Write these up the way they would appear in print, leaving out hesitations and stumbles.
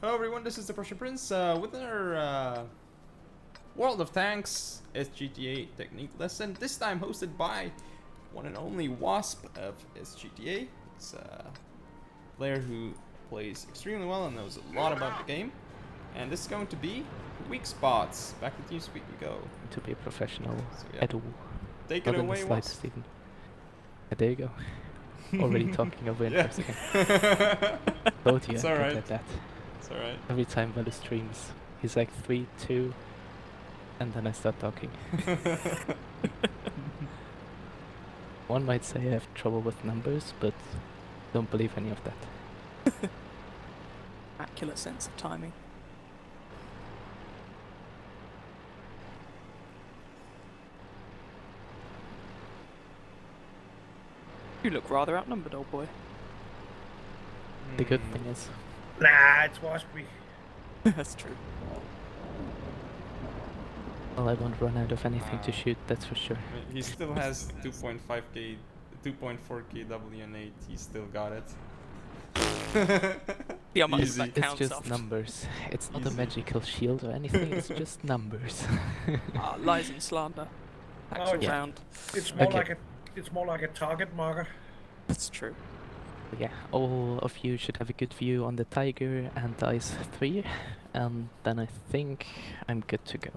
Hello everyone, this is the Pressure Prince with our World of Tanks SGTA technique lesson, this time hosted by one and only Wasp of SGTA. It's a player who plays extremely well and knows a lot about the game. And this is going to be weak spots. Back to TeamSpeak we go. To be professional So, yeah. at all. Take Not it in the away, slightest Wasp. even. Yeah, there you go. Already talking over Yeah. intros again. Told you It's I'm good alright. at that. It's alright. Every time Velu streams, he's like 3, 2, and then I start talking. One might say I have trouble with numbers, but don't believe any of that. Accurate sense of timing. You look rather outnumbered, old boy. The good thing is, Nah, it's Waspy. That's true. well, I won't run out of anything to shoot, that's for sure. He still has 2.5k, 2.4k WN8. He still got it. See how much Easy. that It's counts just off. numbers. It's not a Easy. magical shield or anything, it's just numbers. Lies and slander. Actual yeah. round. It's more Okay. like a target marker. That's true. Yeah, all of you should have a good view on the Tiger and Dice 3, and then I think I'm good to go.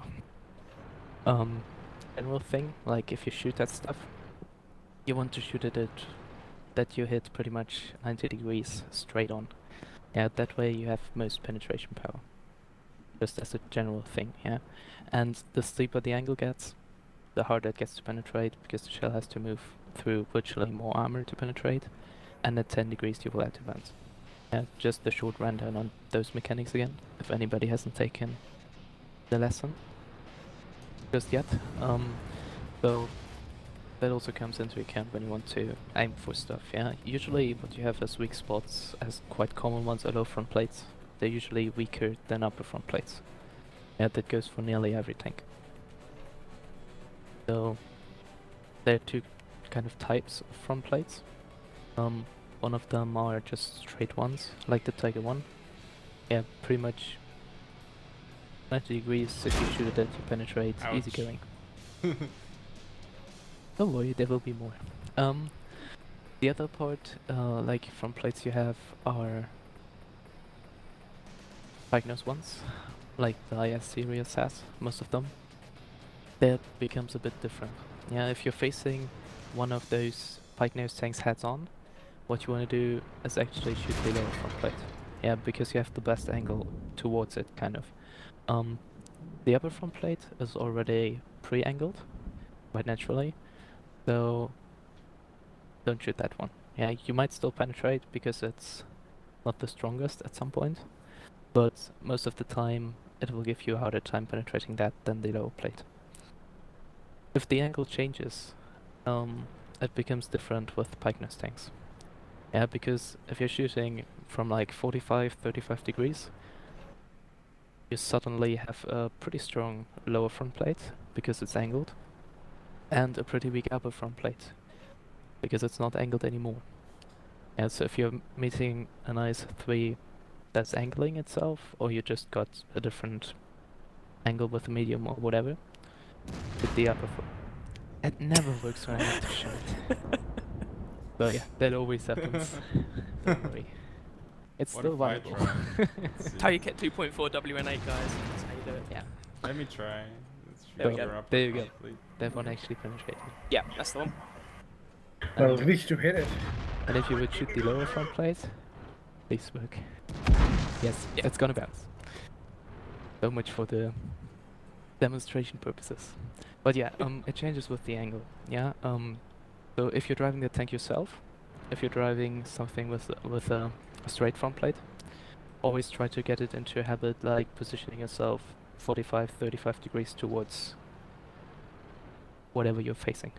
General thing, like if you shoot at stuff, you want to shoot at it that you hit pretty much 90 degrees straight on. Yeah, that way you have most penetration power. Just as a general thing, yeah. And the steeper the angle gets, the harder it gets to penetrate, because the shell has to move through virtually more armor to penetrate. And at 10 degrees you will have to advance. Yeah, just a short rundown on those mechanics again, if anybody hasn't taken the lesson just yet. So that also comes into account when you want to aim for stuff, yeah. Usually what you have as weak spots, as quite common ones, are low front plates. They're usually weaker than upper front plates. Yeah, that goes for nearly every tank. So there are two kind of types of front plates. One of them are just straight ones, like the Tiger 1. Yeah, pretty much 90 degrees, if you shoot at it, you penetrate, easy Ouch. going. Don't worry, there will be more. The other part, like front plates you have, are pike nose ones, like the IS series has, most of them. That becomes a bit different. Yeah, if you're facing one of those pike nose tanks heads on, what you want to do is actually shoot the lower front plate. Yeah, because you have the best angle towards it, kind of. The upper front plate is already pre-angled, quite naturally, so don't shoot that one. Yeah, you might still penetrate because it's not the strongest at some point, but most of the time it will give you a harder time penetrating that than the lower plate. If the angle changes, it becomes different with pike nose tanks. Yeah, because if you're shooting from like 45, 35 degrees, you suddenly have a pretty strong lower front plate, because it's angled, and a pretty weak upper front plate, because it's not angled anymore. And so if you're meeting a nice 3 that's angling itself, or you just got a different angle with a medium or whatever, with the upper front. It never works when I have to shoot. So yeah, that always happens. Don't worry. It's What still if I viable. try? Let's see. That's how you get 2.4 WN8, guys. That's how you do it. Yeah, Let me try. Let's There we shoot go. your upper There you go. front plate. that one actually penetrated. Yeah, that's the one. Well, And, at least you hit it. and if you would shoot the lower front plate, please work. Yes, Yeah. it's gonna bounce. So much for the demonstration purposes. But yeah, it changes with the angle. Yeah. So if you're driving the tank yourself, if you're driving something with a straight front plate, always try to get it into a habit like positioning yourself 45, 35 degrees towards whatever you're facing.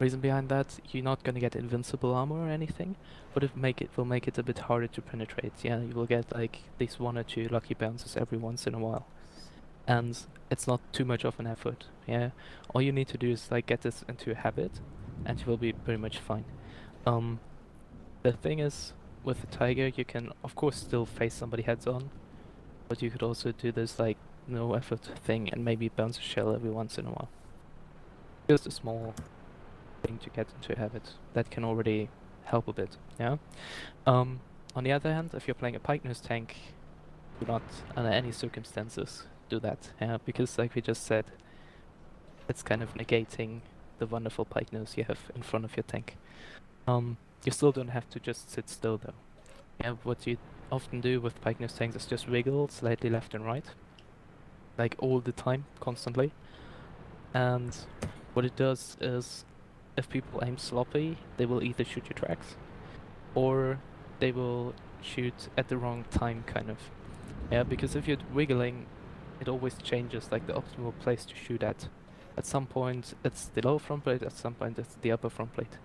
Reason behind that, you're not gonna get invincible armor or anything, but it will make it a bit harder to penetrate. Yeah, you will get like these 1 or 2 lucky bounces every once in a while, and it's not too much of an effort. Yeah, all you need to do is like get this into a habit, and you will be pretty much fine. The thing is, with the Tiger, you can of course still face somebody heads on, but you could also do this like no effort thing and maybe bounce a shell every once in a while. Just a small thing to get into a habit that can already help a bit. Yeah. On the other hand, if you're playing a pike nose tank, do not under any circumstances do that. Yeah, because like we just said, it's kind of negating the wonderful pike nose you have in front of your tank. You still don't have to just sit still though. Yeah, what you often do with pike nose tanks is just wiggle slightly left and right, like all the time, constantly. And what it does is, if people aim sloppy, they will either shoot your tracks, or they will shoot at the wrong time, kind of. Yeah, because if you're wiggling, it always changes like the optimal place to shoot at. At some point it's the lower front plate, at some point it's the upper front plate.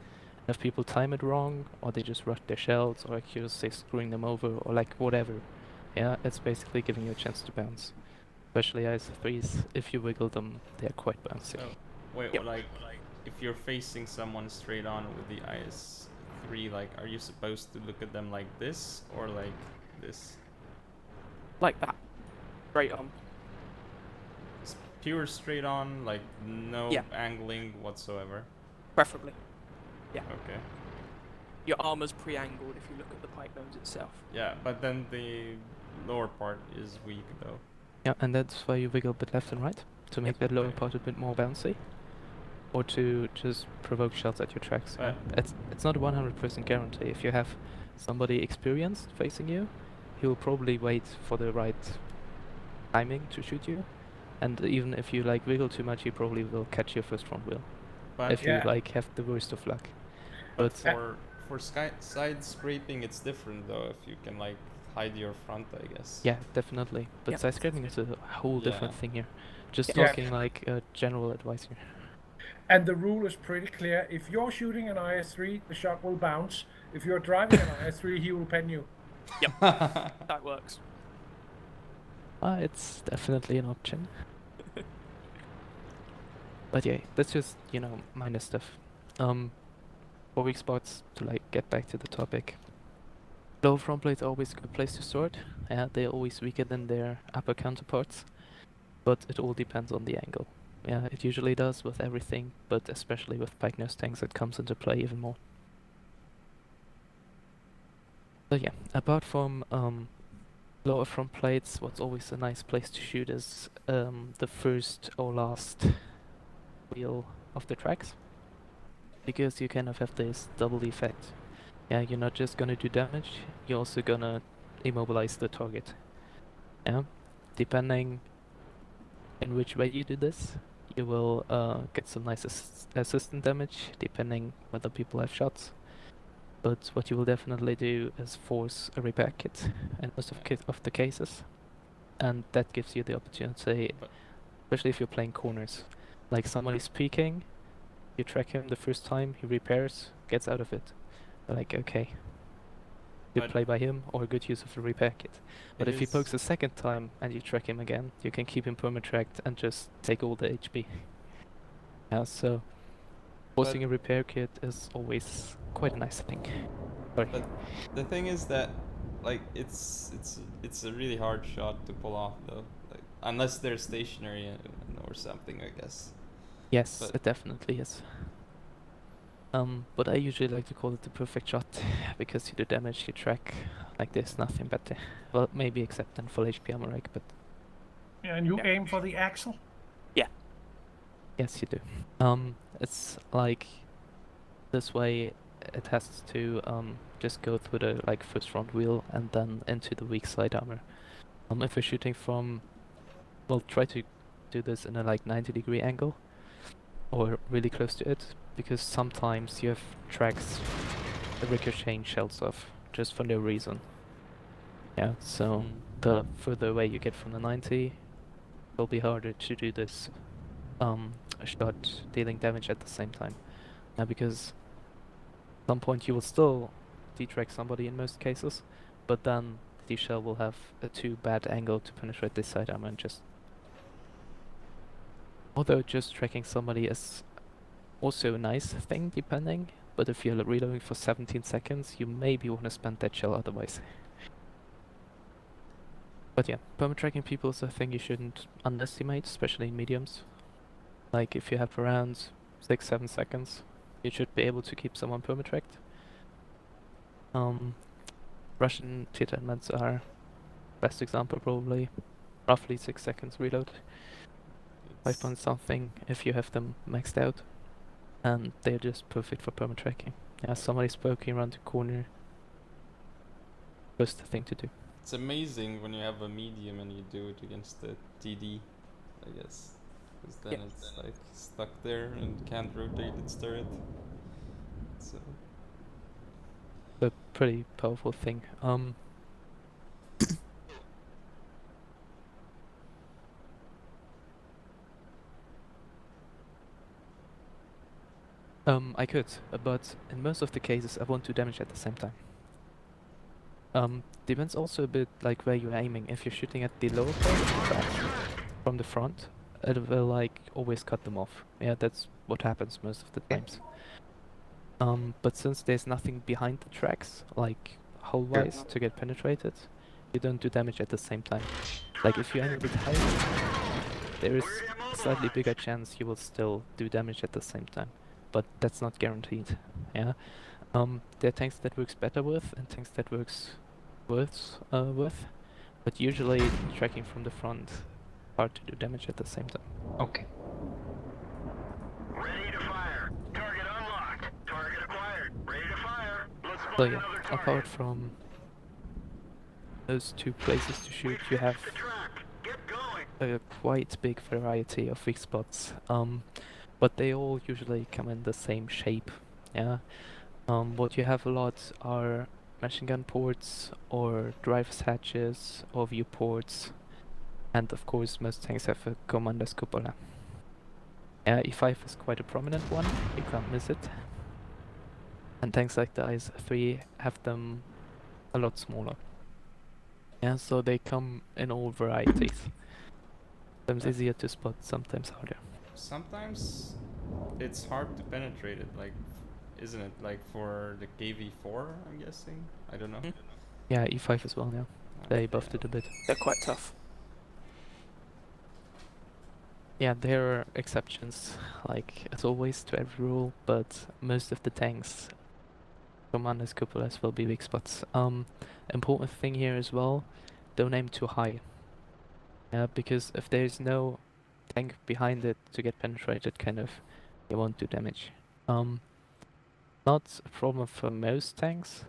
If people time it wrong, or they just rush their shells, or accuracy screwing them over, or like whatever, yeah, it's basically giving you a chance to bounce. Especially IS-3s, if you wiggle them, they're quite bouncy. So, wait, Yep. like, if you're facing someone straight on with the IS-3, like, are you supposed to look at them like this or like this? Like that. Straight on. It's pure straight on, like no Yeah. angling whatsoever. Preferably. Okay. Your armor's pre-angled if you look at the pike nose itself. Yeah, but then the lower part is weak though. Yeah, and that's why you wiggle a bit left and right, to make that lower part a bit more bouncy. Or to just provoke shots at your tracks. Yeah. It's not a 100% guarantee. If you have somebody experienced facing you, he will probably wait for the right timing to shoot you. And even if you like wiggle too much, he probably will catch your first front wheel. But If you like have the worst of luck. but but- for side scraping it's different though, if you can like hide your front, I guess. Yeah, definitely. But Yep. side scraping is a whole different Yeah. thing here. Just Yeah. talking like a general advice here. And the rule is pretty clear. If you're shooting an IS-3, the shot will bounce. If you're driving an IS-3, he will pen you. That works. It's definitely an option. But yeah, that's just, minor stuff. For weak spots, to like get back to the topic. Low front plate's always a good place to start. Yeah, they're always weaker than their upper counterparts. But it all depends on the angle. Yeah, it usually does with everything, but especially with pike nose tanks it comes into play even more. So yeah, apart from lower front plates, what's always a nice place to shoot is the first or last wheel of the tracks, because you kind of have this double effect. Yeah, you're not just gonna do damage, you're also gonna immobilize the target. Yeah, depending in which way you do this, you will get some nice assistant damage, depending whether people have shots. But what you will definitely do is force a repair kit in most of the cases, and that gives you the opportunity, But- especially if you're playing corners. Like somebody's peeking, you track him the first time, he repairs, gets out of it. You're like, okay, good But- play by him, or good use of the repair kit. But It if he is- pokes a second time and you track him again, you can keep him perma-tracked and just take all the HP. Yeah, so forcing a repair kit is always quite a nice thing. Sorry. But the thing is that, like, it's a really hard shot to pull off though, like, unless they're stationary or something, I guess. Yes, but- it definitely is. But I usually like to call it the perfect shot, because you do damage, you track, like there's nothing better. Well, maybe except in full HP armor rake, but And you Yeah. aim for the axle. yes, you do. It's like this way. It has to just go through the like first front wheel and then into the weak side armor. If you're shooting from, well, try to do this in a like 90-degree angle, or really close to it, because sometimes you have tracks ricocheting shells off just for no reason. Yeah, so Mm. the further away you get from the 90, it'll be harder to do this shot dealing damage at the same time. Now, because at some point you will still detrack somebody in most cases, but then the shell will have a too bad angle to penetrate this side armor and just... Although just tracking somebody is also a nice thing, depending, but if you're reloading for 17 seconds, you maybe want to spend that shell otherwise. But yeah, perma-tracking people is a thing you shouldn't underestimate, especially in mediums. Like if you have around 6-7 seconds, you should be able to keep someone perma-tracked. Russian Titanmans are best example probably. Roughly 6 seconds reload. 5 It's, point something if you have them maxed out. And they're just perfect for perma-tracking. Yeah, somebody's poking around the corner. First thing to do. it's amazing when you have a medium and you do it against the TD, I guess. Because then Yeah. it's like stuck there and can't rotate its turret. So A pretty powerful thing. I could, but in most of the cases I won't do damage at the same time. Depends also a bit like where you're aiming. If you're shooting at the lower part of the tracks from the front, it will like always cut them off. Yeah, that's what happens most of the times. But since there's nothing behind the tracks, like hull-wise, to get penetrated, you don't do damage at the same time. Like if you aim a bit higher, there is a slightly bigger chance you will still do damage at the same time, but that's not guaranteed. Yeah. There are tanks that works better with and tanks that works worse with, but usually tracking from the front, hard to do damage at the same time. Okay. Ready to fire. Target unlocked. Target acquired. Ready to fire. Let's So find yeah, another apart target. from those two places to shoot, you have The track. Get going. a quite big variety of weak spots, but they all usually come in the same shape. Yeah. What you have a lot are machine gun ports or driver's hatches or viewports, and of course most tanks have a commander's cupola. E5 is quite a prominent one, you can't miss it. And tanks like the IS-3 have them a lot smaller. Yeah, so they come in all varieties. Sometimes easier to spot, sometimes harder. sometimes it's hard to penetrate it, like, isn't it? Like for the KV4, I'm guessing. I don't know. Mhm. Yeah, E5 as well now. They Okay. buffed it a bit. They're quite tough. Yeah, there are exceptions, like as always to every rule, but most of the tanks, commanders, cupolas will be weak spots. Important thing here as well, don't aim too high. Yeah, because if there's no tank behind it to get penetrated, kind of, you won't do damage. Not a problem for most tanks,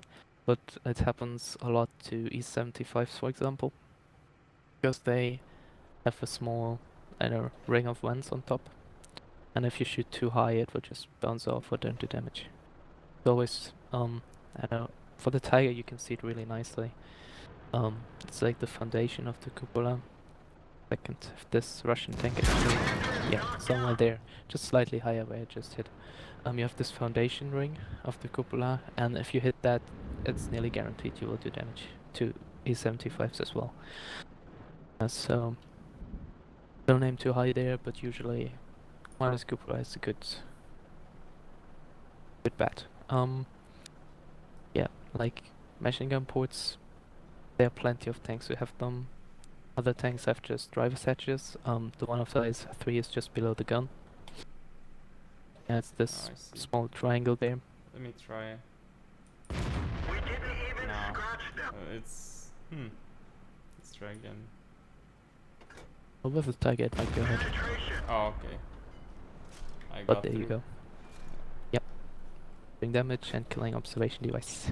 but it happens a lot to E75s, for example, because they have a small, I don't know, ring of vents on top, and if you shoot too high, it will just bounce off or don't do damage. It's always, I don't know, for the Tiger you can see it really nicely. It's like the foundation of the cupola. Second, if this Russian tank actually, yeah, somewhere there, just slightly higher where I just hit. You have this foundation ring of the cupola, and if you hit that, it's nearly guaranteed you will do damage to E75s as well. So don't aim too high there, but usually minus cupola is a good bet. Yeah, like machine gun ports, there are plenty of tanks who have them. Other tanks have just driver's hatches. The one of the IS-3 is just below the gun. Yeah, it's this I see. small triangle there. Let me try. We didn't even No. scratch them. It's Let's try again. Well, with the target, might go ahead. Penetration. Oh, okay. I But got there you through. go. Yep. Doing damage and killing observation device.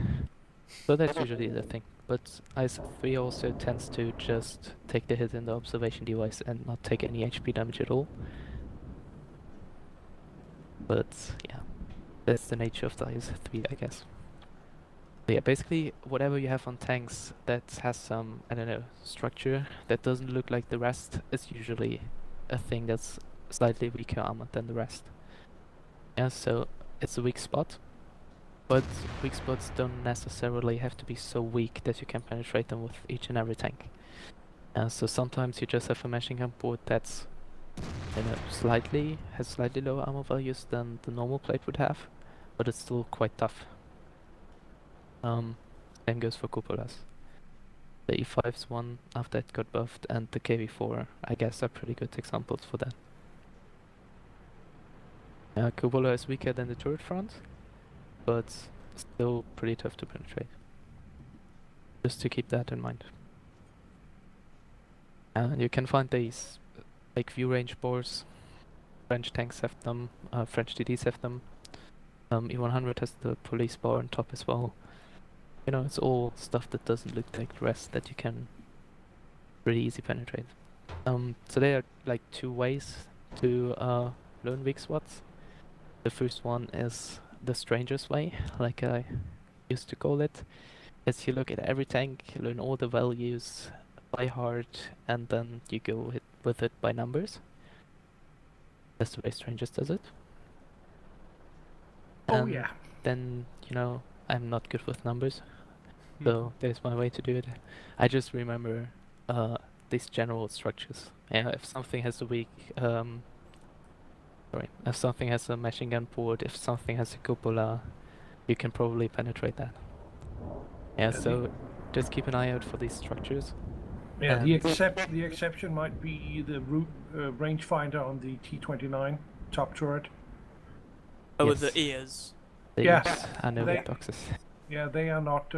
So that's usually the thing. But IS-3 also tends to just take the hit in the observation device and not take any HP damage at all. But yeah, that's the nature of the IS-3, I guess. But yeah, basically whatever you have on tanks that has some, I don't know, structure that doesn't look like the rest is usually a thing that's slightly weaker armored than the rest. Yeah, so it's a weak spot. But weak spots don't necessarily have to be so weak that you can penetrate them with each and every tank. So sometimes you just have a machine gun port that's, you know, has slightly lower armor values than the normal plate would have, but it's still quite tough. Same goes for cupolas. The E5's one after it got buffed, and the KV4, I guess, are pretty good examples for that. Cupola is weaker than the turret front, but still pretty tough to penetrate. Just to keep that in mind. You can find these like view range bores. French tanks have them, French TDs have them. E100 has the police bar on top as well. You know, it's all stuff that doesn't look like the rest that you can pretty easy penetrate. So there are like two ways to learn weak spots. The first one is the stranger's way, like I used to call it. Is you look at every tank, you learn all the values by heart, and then you go with it by numbers. That's the way Strangers does it. Oh And yeah. then, you know, I'm not good with numbers, so there's my way to do it. I just remember these general structures. Yeah, if something has a weak, if something has a machine gun port, if something has a cupola, you can probably penetrate that. Yeah, so just keep an eye out for these structures. Yeah, the And- exception might be the rangefinder on the T29 top turret. Oh, Yes. the ears. These Yeah, are no they- big boxes. Yeah, they are not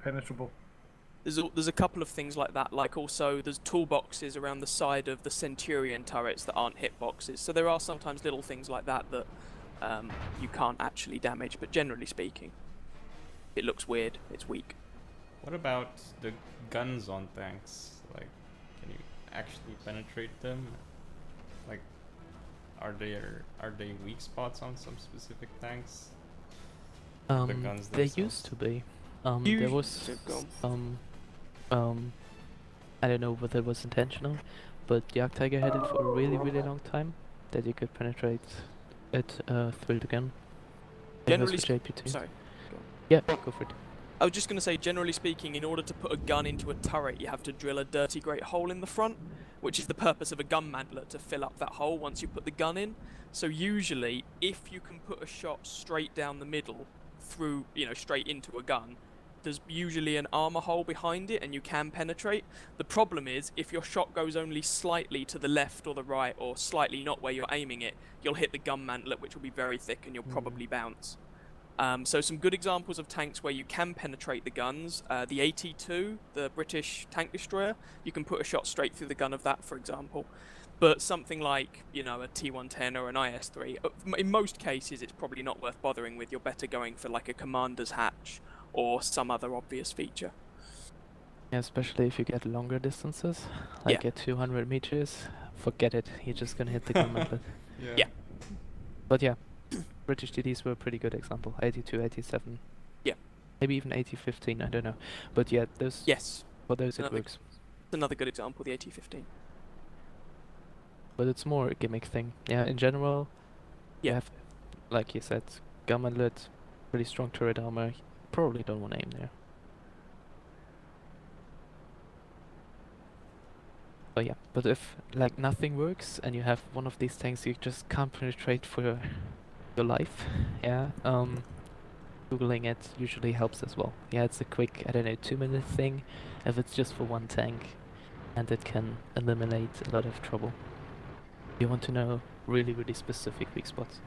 penetrable. There's a couple of things like that. Like also, there's toolboxes around the side of the Centurion turrets that aren't hitboxes. So there are sometimes little things like that that you can't actually damage. But generally speaking, it looks weird. It's weak. What about the guns on tanks? Like, can you actually penetrate them? Like, are they weak spots on some specific tanks? guns There themselves. used to be. There Usu- was so go some, I don't know whether it was intentional, but Jagd Tiger had it for a really, really long time, that you could penetrate it through the gun. Same goes Generally, for JP2. sorry. Yeah, go for it. I was just going to say, generally speaking, in order to put a gun into a turret, you have to drill a dirty great hole in the front, which is the purpose of a gun mantlet, to fill up that hole once you put the gun in. So usually, if you can put a shot straight down the middle, through, straight into a gun, there's usually an armor hole behind it and you can penetrate. The problem is, if your shot goes only slightly to the left or the right, or slightly not where you're aiming it, you'll hit the gun mantlet, which will be very thick, and you'll probably bounce. So some good examples of tanks where you can penetrate the guns. The AT-2, the British tank destroyer, you can put a shot straight through the gun of that, for example. But something like, a T-110 or an IS-3, in most cases it's probably not worth bothering with. You're better going for like a commander's hatch or some other obvious feature. Yeah, especially if you get longer distances, like Yeah. at 200 meters, forget it, you're just gonna hit the gun mantlet. Yeah. But yeah, British TDs were a pretty good example. 82, 87. Yeah. Maybe even 80-15, I don't know. But yeah, those Yes, for those it Another- works. another good example, the AT-15. But it's more a gimmick thing. Yeah, in general, you Yeah. have, like you said, gun mantlet, pretty strong turret armor. You probably don't want to aim there. But yeah, but if like nothing works and you have one of these tanks you just can't penetrate for your life, yeah, googling it usually helps as well. Yeah, it's a quick, I don't know, 2-minute thing if it's just for one tank, and it can eliminate a lot of trouble. You want to know really, really specific weak spots.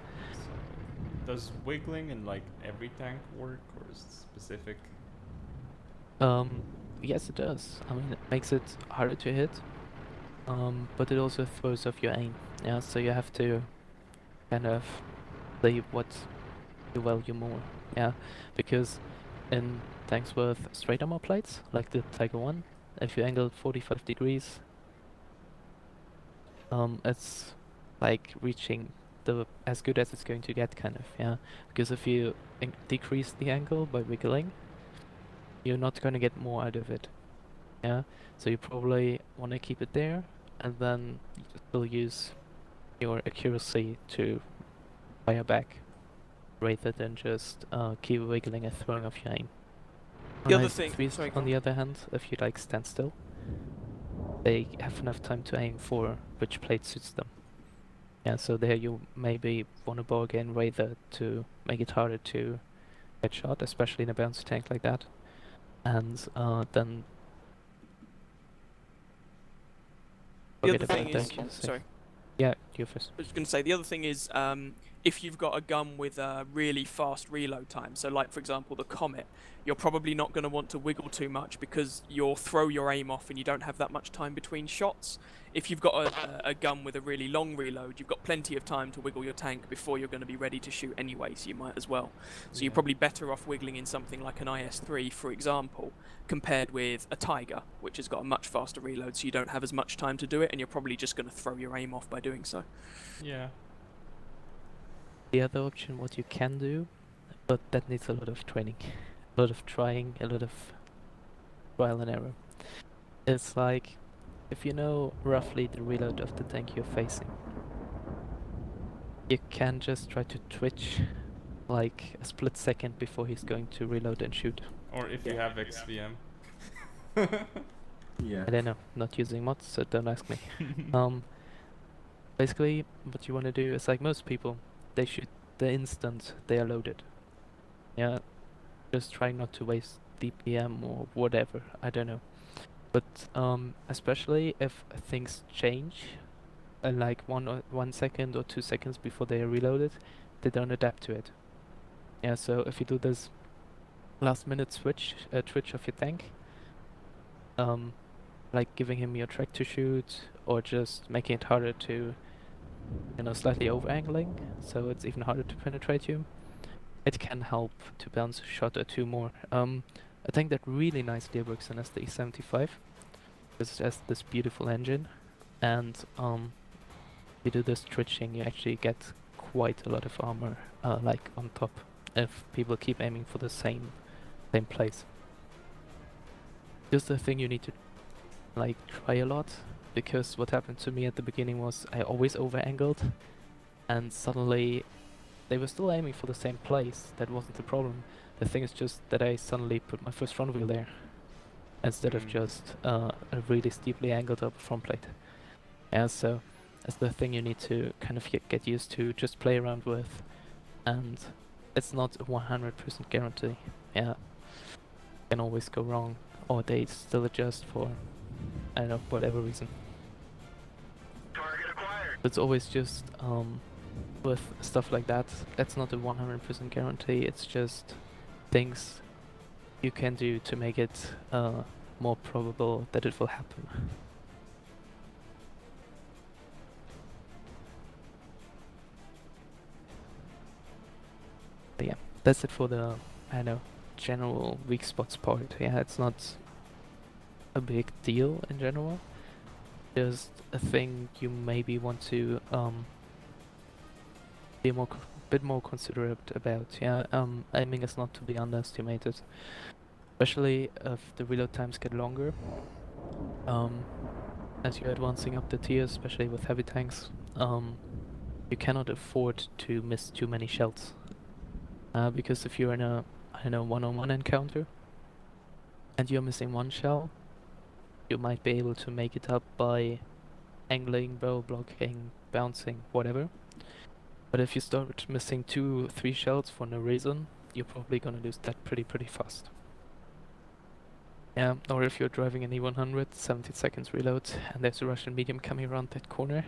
Does wiggling in like every tank work, or is it specific? Yes, it does. I mean, it makes it harder to hit, but it also throws off your aim. Yeah, so you have to kind of play what you value more. Yeah, because in tanks with straight armor plates, like the Tiger 1, if you angle 45 degrees, it's like reaching the as good as it's going to get, kind of. Yeah, because if you decrease the angle by wiggling, you're not going to get more out of it. Yeah, so you probably want to keep it there, and then you still use your accuracy to fire back, rather than just keep wiggling and throwing off your aim. The other On thing- IS-3s, sorry, go on the on. other hand, if you like stand still, they have enough time to aim for which plate suits them. Yeah, so there you maybe want to bargain rather to make it harder to get shot, especially in a bouncy tank like that. And then The forget other about thing is, that. sorry. Yeah, you first. I was going to say the other thing is if you've got a gun with a really fast reload time, so like for example the Comet, you're probably not going to want to wiggle too much because you'll throw your aim off and you don't have that much time between shots. If you've got a gun with a really long reload, you've got plenty of time to wiggle your tank before you're going to be ready to shoot anyway, so you might as well. So you're probably better off wiggling in something like an IS-3, for example, compared with a Tiger, which has got a much faster reload, so you don't have as much time to do it, and you're probably just going to throw your aim off by doing so. Yeah. The other option, what you can do, but that needs a lot of training, a lot of trying, a lot of trial and error. It's like, if you know roughly the reload of the tank you're facing, you can just try to twitch like a split second before he's going to reload and shoot. Or if you have XVM. Yeah. I don't know, not using mods, so don't ask me. Basically, what you want to do is like most people, they shoot the instant they are loaded. Yeah, just try not to waste DPM or whatever, I don't know. But especially if things change, like 1 second or 2 seconds before they are reloaded, they don't adapt to it. Yeah, so if you do this last minute twitch of your tank, like giving him your track to shoot or just making it harder to, you know, slightly over angling, so it's even harder to penetrate you, it can help to bounce a shot or two more. A tank that really nicely works in SD75 because it has this beautiful engine, and if you do this twitching, you actually get quite a lot of armor, like on top, if people keep aiming for the same place. Just the thing you need to like try a lot, because what happened to me at the beginning was I always over-angled, and suddenly they were still aiming for the same place. That wasn't the problem. The thing is just that I suddenly put my first front wheel there instead of just a really steeply angled up front plate. Yeah, so that's the thing you need to kind of get used to, just play around with, and it's not a 100% guarantee. Yeah, can always go wrong, or they still adjust for, I don't know, whatever reason. Target acquired. It's always just with stuff like that, that's not a 100% guarantee. It's just things you can do to make it more probable that it will happen. But yeah, that's it for the, I don't know, general weak spots part. Yeah, it's not a big deal in general. Just a thing you maybe want to be a bit more considerate about. Yeah, aiming is not to be underestimated, especially if the reload times get longer. As you're advancing up the tiers, especially with heavy tanks, you cannot afford to miss too many shells. Because if you're in a, I don't know, one-on-one encounter, and you're missing one shell, you might be able to make it up by angling, barrel blocking, bouncing, whatever. But if you start missing 2-3 shells for no reason, you're probably gonna lose that pretty fast. Yeah, or if you're driving an E100, 70 seconds reload, and there's a Russian medium coming around that corner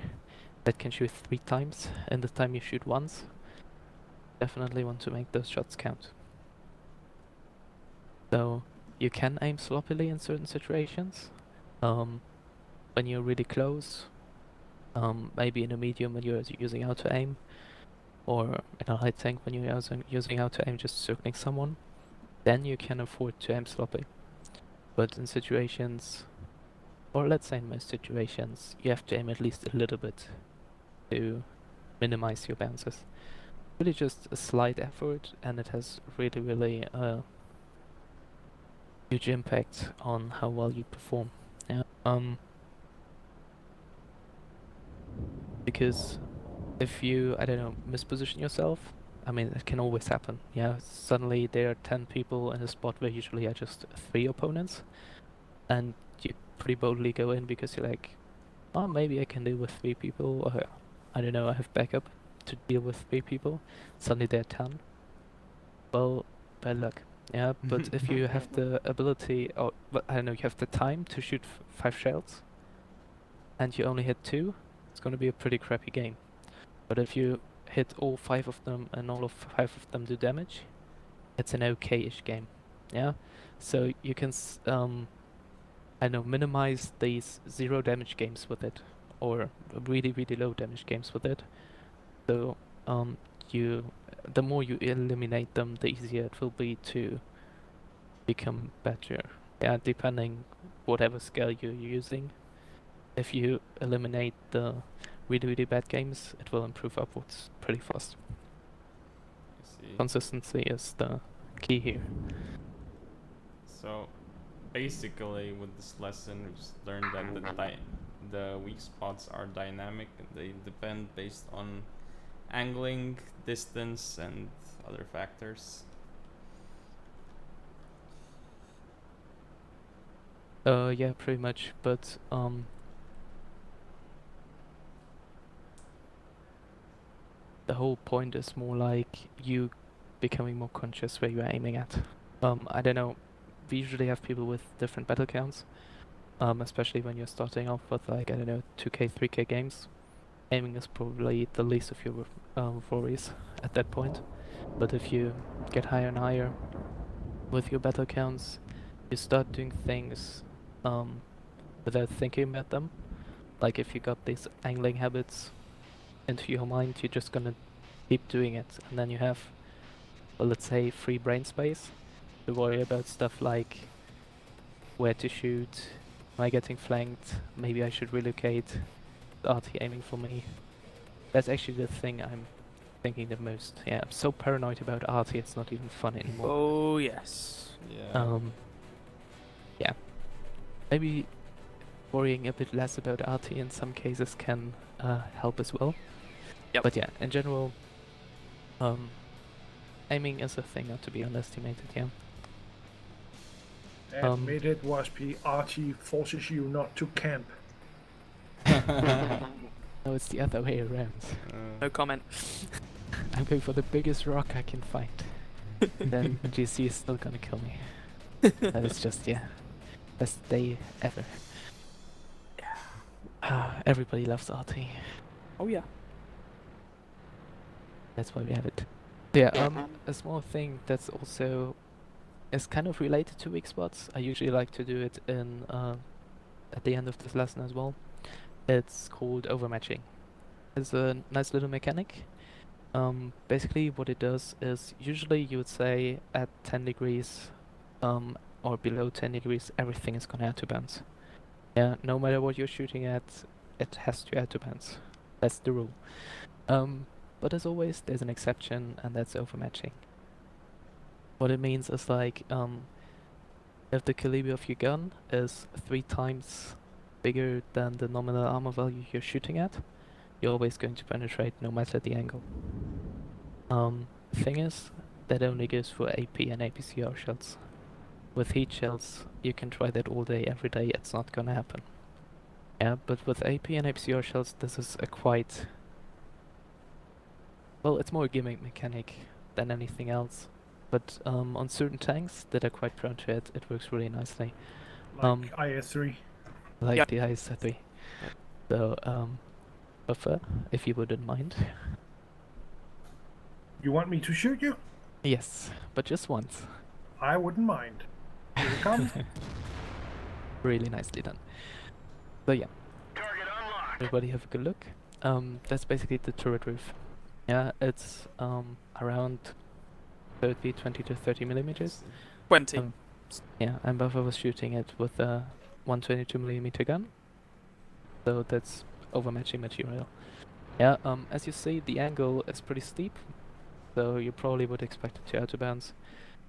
that can shoot 3 times in the time you shoot once, definitely want to make those shots count. So you can aim sloppily in certain situations. When you're really close, maybe in a medium when you're using auto aim, or in a light tank when you're using auto aim just circling someone, then you can afford to aim sloppy. But in situations, or let's say in most situations, you have to aim at least a little bit to minimize your bounces. Really just a slight effort, and it has really huge impact on how well you perform. Yeah. Because if you, I don't know, misposition yourself, I mean, it can always happen. Yeah, suddenly there are 10 people in a spot where usually are just 3 opponents, and you pretty boldly go in because you're like, oh, maybe I can deal with 3 people, or I don't know, I have backup to deal with 3 people, suddenly they're 10. Well, bad luck. Yeah, but if you have the ability, or I don't know, you have the time to shoot 5 shells, and you only hit 2, it's gonna be a pretty crappy game. But if you hit all 5 of them and all of 5 of them do damage, it's an okay-ish game. Yeah, so you can I know, minimize these 0 damage games with it, or really really low damage games with it. So you, the more you eliminate them, the easier it will be to become better. Yeah, depending whatever skill you're using. If you eliminate the really really bad games, it will improve upwards pretty fast. I see. Consistency is the key here. So basically, with this lesson, we just learned that the weak spots are dynamic and they depend based on angling, distance, and other factors. Yeah, pretty much, but the whole point is more like you becoming more conscious where you're aiming at. I don't know, we usually have people with different battle counts, especially when you're starting off with like, I don't know, 2k, 3k games. Aiming is probably the least of your worries at that point. But if you get higher and higher with your battle counts, you start doing things without thinking about them. Like if you got these angling habits into your mind, you're just gonna keep doing it, and then you have, well, let's say, free brain space to worry about stuff like where to shoot, am I getting flanked, maybe I should relocate, is RT aiming for me. That's actually the thing I'm thinking the most. Yeah, I'm so paranoid about RT, it's not even fun anymore. Oh yes. Yeah. Yeah. Maybe worrying a bit less about RT in some cases can help as well. Yep. But yeah, in general, aiming is a thing not to be underestimated, yeah. Admit it, Waspy. Archie forces you not to camp. No, it's the other way around. No comment. I'm going for the biggest rock I can find. Then GC is still gonna kill me. That is just, yeah, best day ever. Everybody loves RT. Oh yeah. That's why we have it. Yeah, a small thing that's also is kind of related to weak spots. I usually like to do it in at the end of this lesson as well. It's called overmatching. It's a nice little mechanic. Basically what it does is usually you would say at 10 degrees or below 10 degrees everything is gonna add to bounce. Yeah, no matter what you're shooting at, it has to add to bounce. That's the rule. But as always, there's an exception, and that's overmatching. What it means is like, if the caliber of your gun is 3 times bigger than the nominal armor value you're shooting at, you're always going to penetrate no matter the angle. Thing is, that only goes for AP and APCR shells. With heat shells, you can try that all day, every day, it's not gonna happen. Yeah, but with AP and APCR shells, this is a quite... Well, it's more a gimmick mechanic than anything else. But on certain tanks that are quite prone to it, it works really nicely. Like IS3. Like Yeah. the IS3. So, buffer, if you wouldn't mind. You want me to shoot you? Yes, but just once. I wouldn't mind. Here it comes. Really nicely done. So yeah, Target unlocked. everybody have a good look. That's basically the turret roof. Yeah, it's around 20 to 30 millimeters. 20. Yeah, and Buffer was shooting it with a 122mm gun. So that's overmatching material. Yeah, as you see, the angle is pretty steep. So you probably would expect it to out of bounds.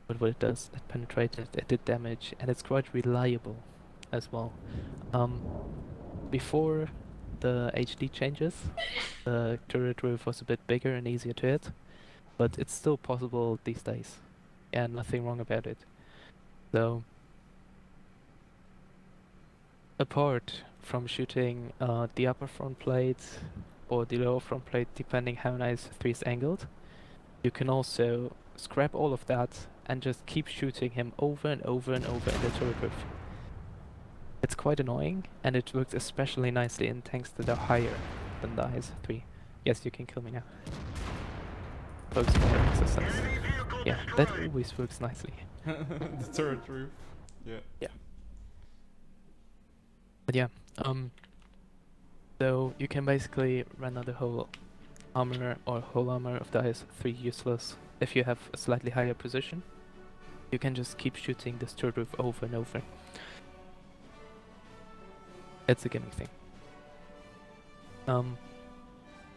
But what it does, it penetrated, it did damage, and it's quite reliable as well. Before the HD changes, the turret roof was a bit bigger and easier to hit. But it's still possible these days. Yeah, nothing wrong about it. So, apart from shooting the upper front plate or the lower front plate, depending how nice 3 is angled. You can also scrap all of that and just keep shooting him over and over and over in the turret roof. It's quite annoying, and it works especially nicely in tanks that are higher than the IS-3. Yes, you can kill me now. Close fire exercise. Enemy vehicle Yeah, that destroyed. always works nicely. The turret roof. Yeah. But yeah, so you can basically render the whole armor or whole armor of the IS-3 useless if you have a slightly higher position. You can just keep shooting this turret roof over and over. It's a gimmick thing.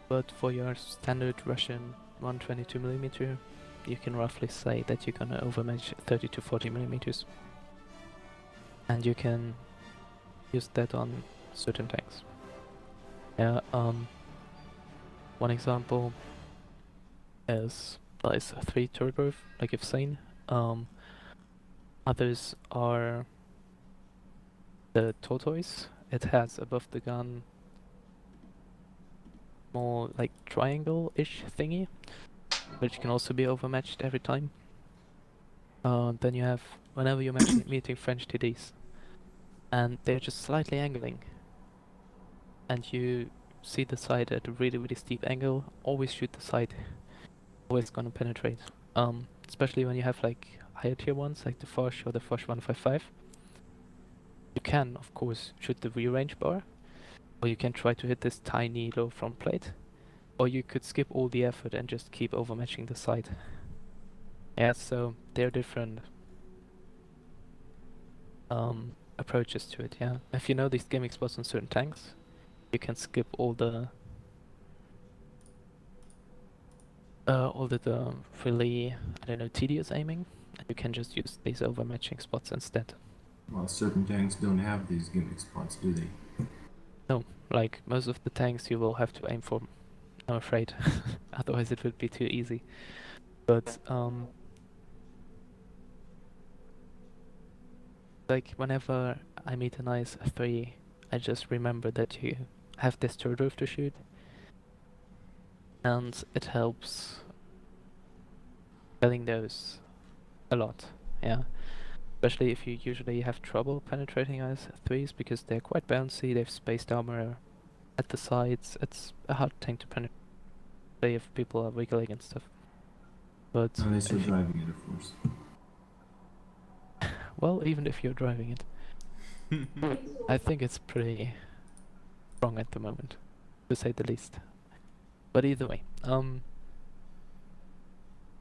But for your standard Russian 122mm, you can roughly say that you're gonna overmatch 30 to 40mm. And you can use that on certain tanks. Yeah, one example is the IS-3 turret roof, like you've seen. Others are the tortoise. It has above the gun more like triangle-ish thingy, which can also be overmatched every time. Then you have whenever you're meeting French TDs, and they're just slightly angling, and you see the side at a really steep angle, always shoot the side. Always gonna penetrate. Especially when you have like higher tier ones, like the Foch or the Foch 155. You can, of course, shoot the rear range bar, or you can try to hit this tiny low front plate, or you could skip all the effort and just keep overmatching the side. Yeah, so they're different approaches to it. Yeah, if you know these gaming spots on certain tanks, you can skip all the really, I don't know, tedious aiming, and you can just use these overmatching spots instead. Well, certain tanks don't have these gimmick spots, do they? No, like most of the tanks you will have to aim for, I'm afraid. Otherwise it would be too easy. But like whenever I meet an IS-3, I just remember that you have this turret roof to shoot, and it helps killing those a lot. Yeah, especially if you usually have trouble penetrating IS-3s because they're quite bouncy. They have spaced armor at the sides. It's a hard tank to penetrate if people are wiggling and stuff. But Unless you're if you- driving it, of course. well, even if you're driving it, I think it's pretty strong at the moment, to say the least. But either way,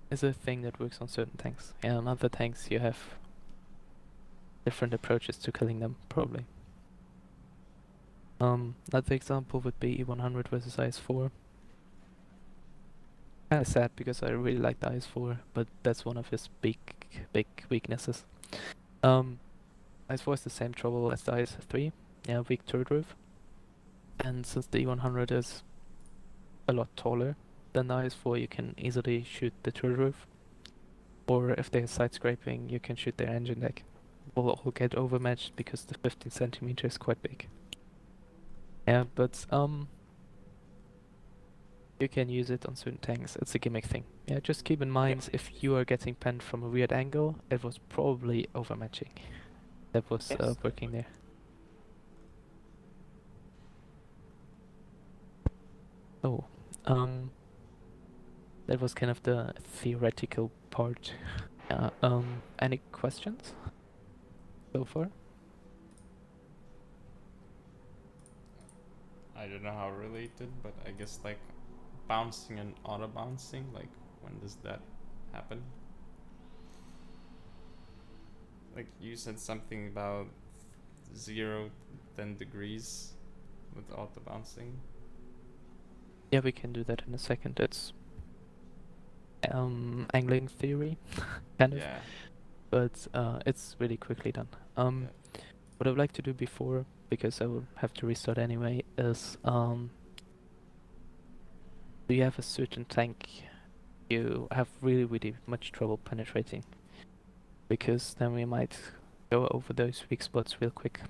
is a thing that works on certain tanks. Yeah, on other tanks you have different approaches to killing them, probably. Another example would be E100 versus IS-4. Kinda sad because I really like the IS-4, but that's one of his big weaknesses. IS-4 is the same trouble as the IS-3, yeah, weak turret roof. And since the E100 is a lot taller than the IS-4, you can easily shoot the turret roof. Or if they're side scraping, you can shoot their engine deck. Will all get overmatched because the 15 centimeter is quite big. Yeah, but you can use it on certain tanks. It's a gimmick thing. Yeah, just keep in mind if you are getting penned from a weird angle, it was probably overmatching. That was working there. Oh, that was kind of the theoretical part. Yeah, any questions so far? I don't know how related, but I guess like bouncing and auto bouncing, like when does that happen? Like you said something about 0 to 10 degrees with auto bouncing. Yeah, we can do that in a second. It's angling theory, kind of, Yeah. but it's really quickly done. What I would like to do before, because I will have to restart anyway, is do you have a certain tank you have really much trouble penetrating? Because then we might go over those weak spots real quick.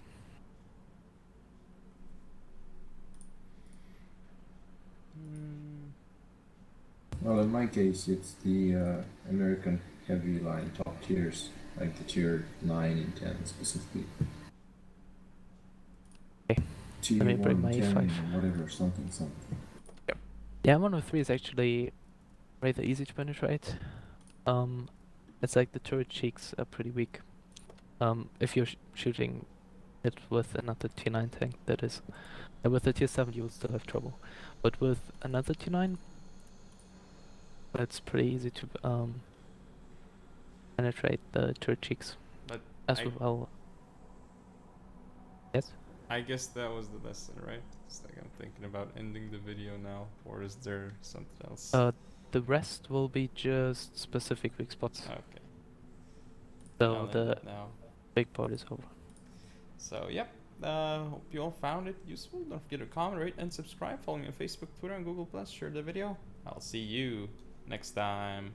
in my case, it's the American heavy line top tiers, like the tier 9 and 10 specifically. Okay. Tier Let me 1, bring my 10, E5. or whatever, something. Yeah, 103 is actually rather easy to penetrate. It's like the turret cheeks are pretty weak. If you're shooting it with another tier 9 tank, that is. With a tier 7 you will still have trouble. But with another tier 9, it's pretty easy to penetrate the turret cheeks But as well. Yes? I guess that was the lesson, right? It's like I'm thinking about ending the video now, or is there something else? The rest will be just specific weak spots. Okay. So I'll end the it now. big part is over. So yep. Hope you all found it useful. Don't forget to comment, rate, and subscribe. Follow me on Facebook, Twitter, and Google+. Share the video. I'll see you next time.